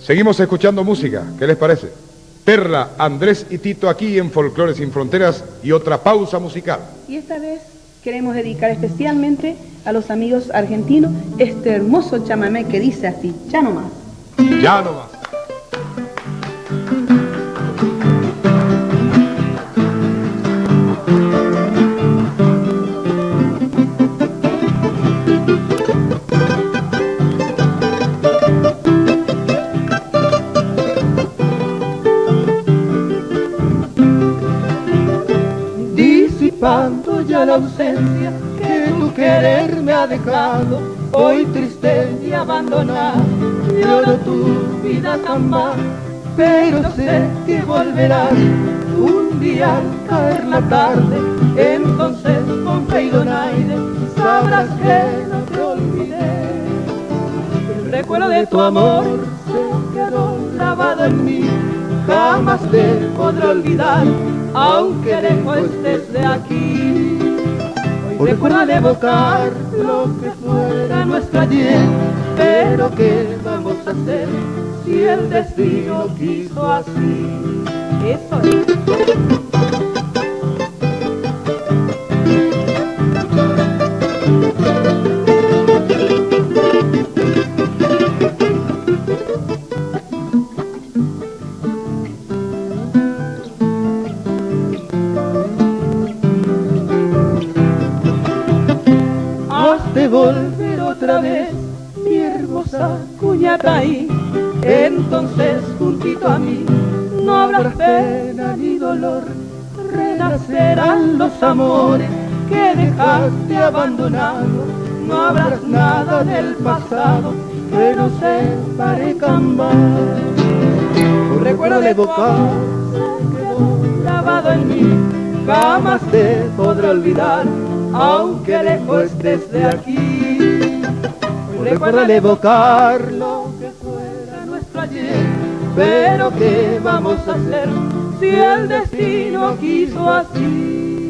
Seguimos escuchando música, ¿qué les parece? Perla, Andrés y Tito aquí en Folclore Sin Fronteras y otra pausa musical. Y esta vez queremos dedicar especialmente a los amigos argentinos este hermoso chamamé que dice así, ya no más. Ya no más. Disipando ya la ausencia que tu querer me ha dejado, hoy triste y abandonado, lloro tu vida tan mal, pero sé que volverás un día al caer la tarde, entonces con fe y donaire sabrás que no te olvidé. El recuerdo de tu amor se quedó grabado en mí, jamás te podré olvidar, aunque lejos estés de aquí. Hoy recuerda de evocar lo que fuera nuestro ayer, pero ¿qué vamos a hacer si el destino quiso así? Eso es. De volver otra vez, mi hermosa Cuñataí, entonces juntito a mí no habrá pena ni dolor, renacerán los amores que dejaste abandonados, no habrá nada del pasado que nos parezcan mal. Un recuerdo de evocar se quedó grabado en mí, jamás te podré olvidar, aunque lejos estés de aquí. Recuerda de evocar lo que fuera nuestro ayer, pero ¿qué vamos a hacer si el destino quiso así?